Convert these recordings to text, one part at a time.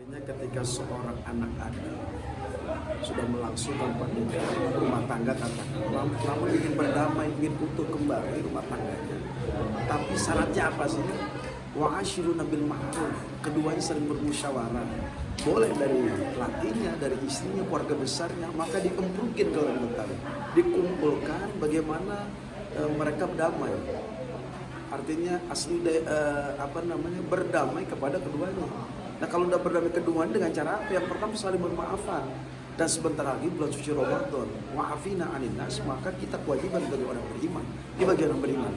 Artinya ketika seorang anak Adam sudah melangsungkan pernikahan rumah tangga katakanlah, namun ingin berdamai, ingin utuh kembali rumah tangganya. Tapi syaratnya apa sih? Wa ashiruna bil ma'ruf. Keduanya saling bermusyawarah. Boleh dari lakinya, dari istrinya, keluarga besarnya, maka dikempukin kalau Betawi. Dikumpulkan bagaimana mereka berdamai. Artinya berdamai kepada keduanya. Nah kalau udah berdamai keduanya dengan cara apa? Yang pertama saling bermaafan. Dan sebentar lagi bulan suci Ramadan, wa'afina 'anil nas, maka kita kewajiban bagi orang beriman. Di bagian orang beriman.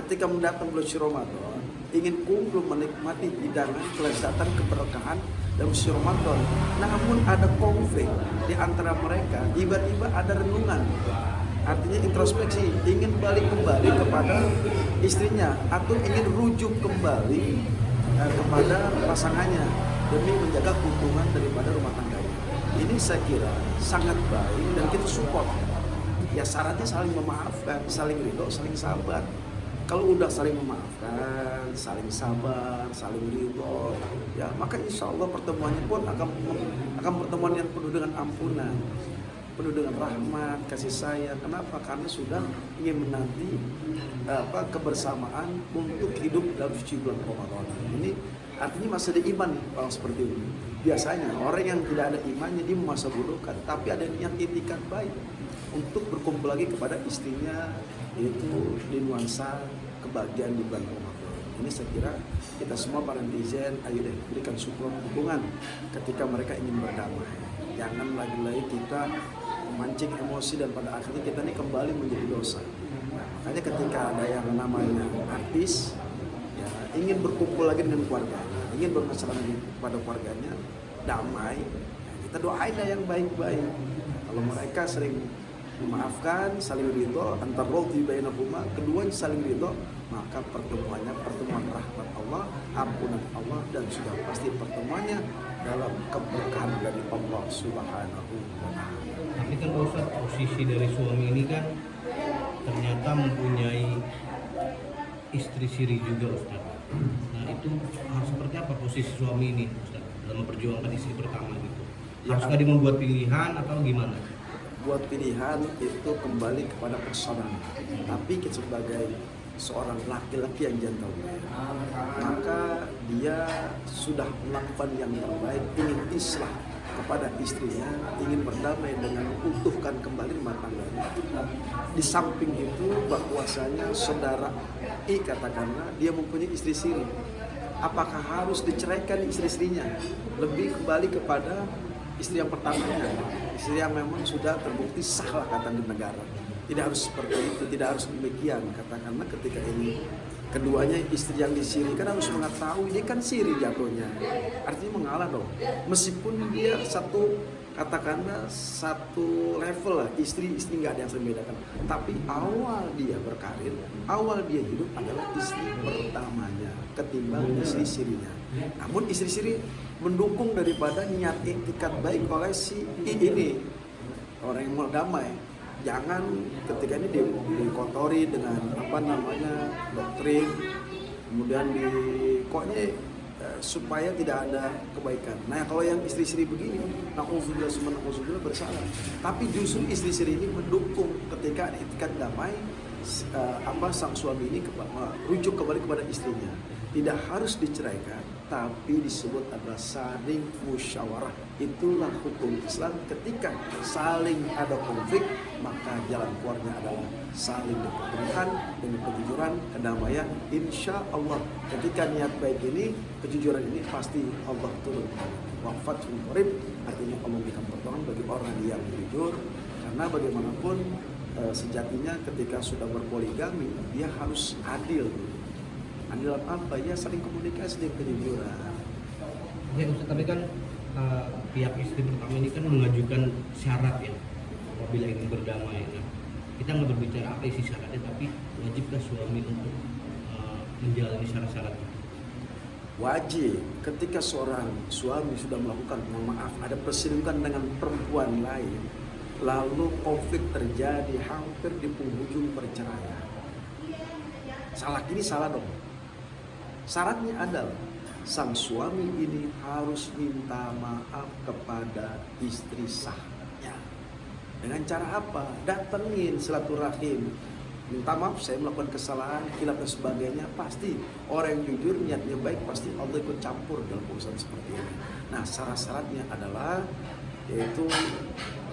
Ketika mendatang bulan suci Ramadan, ingin kumpul menikmati hidangan, kelezatan, keberkahan dalam suci Ramadan. Namun ada konflik di antara mereka, tiba-tiba ada renungan. Artinya introspeksi, ingin balik kembali kepada istrinya atau ingin rujuk kembali kepada pasangannya demi menjaga keutuhan daripada rumah tangganya. Ini saya kira sangat baik dan kita support. Ya syaratnya saling memaafkan, saling ridho, saling sabar. Kalau udah saling memaafkan, saling sabar, saling ridho, ya maka insya Allah pertemuannya pun akan pertemuan yang penuh dengan ampunan, penuh dengan rahmat, kasih sayang. Kenapa? Karena sudah ingin menanti kebersamaan untuk hidup dalam suci bulan Ramadan. Ini artinya masih ada iman orang seperti ini. Biasanya orang yang tidak ada imannya dia masa burukan, tapi ada niat itikat baik untuk berkumpul lagi kepada istrinya, itu di nuansa kebahagiaan di bulan Ramadan. Ini saya kira kita semua para netizen, ayo deh berikan support dukungan ketika mereka ingin berdamai. Jangan lagi-lagi kita memancing emosi dan pada akhirnya kita ini kembali menjadi dosa. Nah, makanya ketika ada yang namanya artis, ya, ingin berkumpul lagi dengan keluarganya, ingin bermasalah lagi kepada keluarganya, damai, ya, kita doain yang baik-baik. Kalau mereka sering memaafkan, saling ridho, antar roti bainahuma, keduanya saling ridho, maka pertemuan rahmat Allah, ampunan Allah, dan sudah pasti pertemuannya dalam keberkahan dari Allah Subhanahu wa Ta'ala. Tapi kan Ustaz, posisi dari suami ini kan ternyata mempunyai istri siri juga Ustaz. Nah itu harus seperti apa posisi suami ini Ustaz dalam memperjuangkan istri pertama gitu? Haruskah dia membuat pilihan atau gimana? Buat pilihan itu kembali kepada personal. Tapi kita sebagai seorang laki-laki yang gentleman, maka dia sudah melakukan yang terbaik, ingin islah kepada istrinya, ingin berdamai dengan utuhkan kembali rumah tangganya. Di samping itu bahwasanya saudara katakanlah dia mempunyai istri siri, apakah harus diceraikan istri-istrinya? Lebih kembali kepada istri yang pertamanya, istri yang memang sudah terbukti sah lah kata di negara. Tidak harus seperti itu, tidak harus demikian. Katakanlah ketika ini keduanya istri yang disiri kan harus mengetahui dia kan siri jatuhnya. Artinya mengalah dong. Meskipun dia katakanlah satu level lah, istri nggak ada yang membedakan. Tapi awal dia berkarir, awal dia hidup adalah istri pertamanya ketimbang istri sirinya. Namun istri siri mendukung daripada niat etikat baik oleh si ini orang yang mau damai. Jangan ketika ini dikotori dengan doktrin, kemudian supaya tidak ada kebaikan. Nah kalau yang istri-istri begini, na'udzubillah bersalah. Tapi justru istri-istri ini mendukung ketika ada etikat damai, sang suami ini rujuk kembali kepada istrinya. Tidak harus diceraikan, tapi disebut adalah saling musyawarah. Itulah hukum Islam. Ketika saling ada konflik, maka jalan keluarnya adalah saling berkebutuhan dengan kejujuran, kedamaian. Insya Allah ketika niat baik ini, kejujuran ini pasti Allah turun. Wafat qarib, artinya Allah memberikan pertolongan bagi orang yang jujur. Karena bagaimanapun sejatinya ketika sudah berpoligami, dia harus adil. Adil apa? Ya saling komunikasi dengan kejujuran. Ya Ustaz, tapi kan pihak istri pertama ini kan mengajukan syarat ya apabila ingin berdamai. Nah, kita nggak berbicara apa isi syaratnya, tapi wajibkah suami untuk menjalani syarat-syarat itu? Wajib. Ketika seorang suami sudah melakukan, maaf, ada perselingkuhan dengan perempuan lain, lalu konflik terjadi hampir di penghujung perceraian. Salah dong. Syaratnya adalah sang suami ini harus minta maaf kepada istri sahnya. Dengan cara apa? Datengin silaturahim. Minta maaf, saya melakukan kesalahan, khilaf dan sebagainya. Pasti orang yang jujur, niatnya baik, pasti Allah ikut campur dalam urusan seperti ini. Nah, syarat-syaratnya adalah yaitu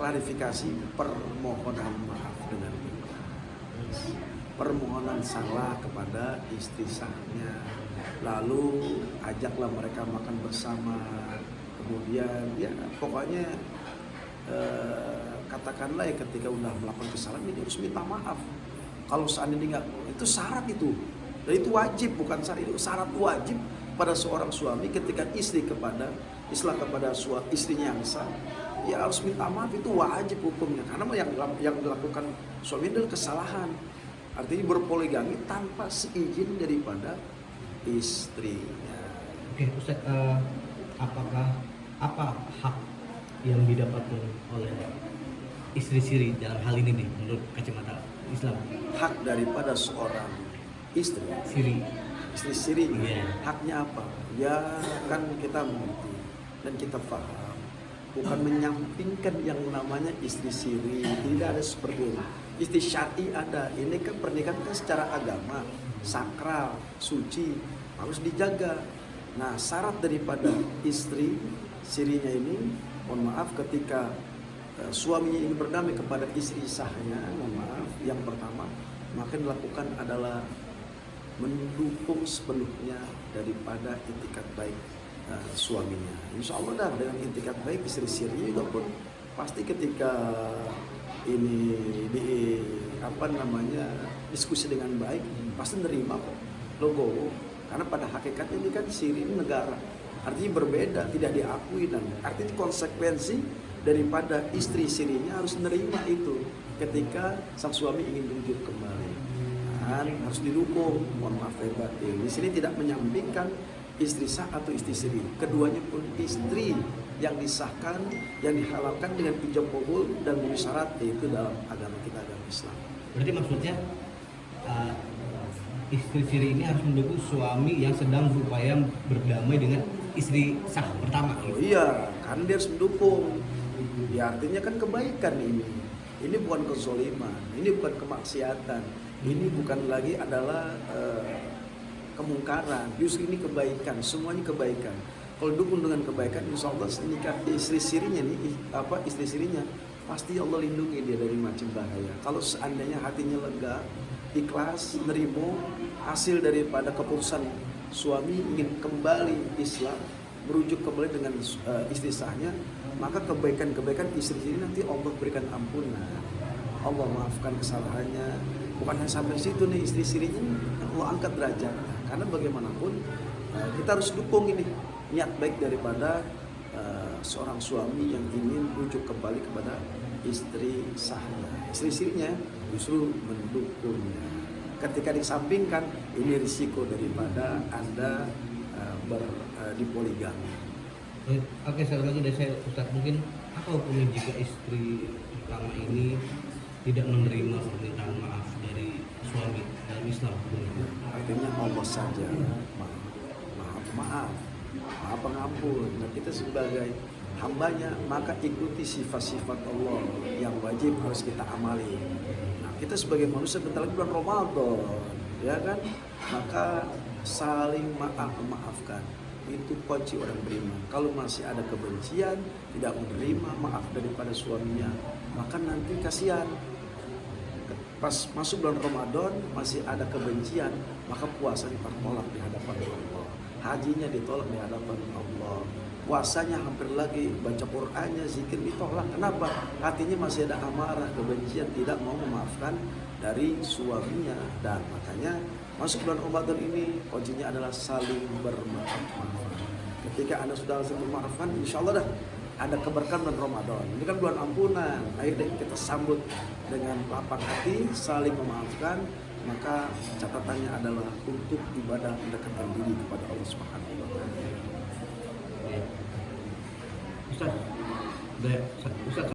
klarifikasi permohonan maaf dengan ikhlas, permohonan salah kepada istri sahnya, lalu ajaklah mereka makan bersama, kemudian ya pokoknya katakanlah ya ketika udah melakukan kesalahan ini harus minta maaf. Kalau seandainya nggak, itu syarat itu, dan itu wajib, bukan syarat, itu syarat wajib pada seorang suami ketika istri kepada istrinya yang sah, ya harus minta maaf, itu wajib hukumnya. Karena yang dilakukan suami adalah kesalahan, artinya berpoligami tanpa seizin daripada istrinya. Oke, Ustaz, apa hak yang didapatkan oleh istri siri dalam hal ini nih menurut kacamata Islam? Hak daripada seorang istri siri, haknya apa? Ya kan kita mengerti dan kita paham, bukan menyampingkan yang namanya istri siri, tidak ada seperti ini. Istri syar'i ada, ini kan pernikahan kan secara agama, sakral, suci, harus dijaga. Nah, syarat daripada istri sirinya ini, mohon maaf, ketika suaminya ingin berdamai kepada istri sahnya, mohon maaf, yang pertama maka dilakukan adalah mendukung sepenuhnya daripada itikat baik suaminya. Insya Allah dah dengan itikat baik istri siri juga pun pasti ketika ini diskusi dengan baik pasti nerima kok, logo. Karena pada hakikatnya ini kan siri ini negara, artinya berbeda, tidak diakui, dan artinya konsekuensi daripada istri sirinya harus menerima itu ketika sang suami ingin rujuk kembali, dan harus didukung. Mohon maaf batin, di sini tidak menyampingkan istri sah atau istri siri, keduanya pun istri yang disahkan, yang dihalalkan dengan ijab qabul dan memenuhi syarat, yaitu dalam agama kita, agama Islam. Berarti maksudnya istri siri ini harus mendukung suami yang sedang berupaya berdamai dengan istri sah pertama. Oh iya, karena dia harus mendukung. Ya artinya kan kebaikan ini. Ini bukan kezaliman, ini bukan kemaksiatan, ini bukan lagi adalah kemungkaran. Justru ini kebaikan, semuanya kebaikan. Kalau dukung dengan kebaikan, insya Allah nikah istri sirinya pasti Allah lindungi dia dari macam bahaya. Kalau seandainya hatinya lega, ikhlas, nerimo hasil daripada keputusan suami ingin kembali Islam, merujuk kembali dengan istri sahnya, maka kebaikan-kebaikan istri ini nanti Allah berikan ampunan, Allah maafkan kesalahannya. Bukan hanya sampai situ nih, istri sirinya Allah angkat derajatnya. Karena bagaimanapun kita harus dukung ini niat baik daripada seorang suami yang ingin rujuk kembali kepada istri sahnya. Istri sirinya justru mendukungnya. Ketika disampingkan, ini risiko daripada Anda dipoligami. Oke, sekali lagi dari saya, Ustaz, mungkin apa hukumnya jika istri pertama ini tidak menerima permintaan maaf dari suami dalam Islam? Artinya Allah saja maaf pengampun. Nah, kita sebagai hambanya maka ikuti sifat-sifat Allah yang wajib harus kita amali. Nah, kita sebagai manusia bentar lagi bulan Ramadan, ya kan? Maka saling memaafkan itu kunci orang beriman. Kalau masih ada kebencian, tidak menerima maaf daripada suaminya, maka nanti kasihan. Pas masuk bulan Ramadan masih ada kebencian, maka puasa ditolak di hadapan Allah, hajinya ditolak di hadapan Allah, puasanya hampir lagi, baca Qur'annya, zikir ditolak. Kenapa? Hatinya masih ada amarah, kebencian, tidak mau memaafkan dari suaminya. Dan makanya masuk bulan Ramadan ini kuncinya adalah saling bermaaf-maafan. Ketika Anda sudah saling bermaafkan, insya Allah dah ada keberkahan bulan Ramadan. Ini kan bulan ampunan. Ayo deh kita sambut dengan lapang hati, saling memaafkan. Maka catatannya adalah untuk ibadah mendekatkan diri kepada Allah Subhanahu wa taala. Ustaz,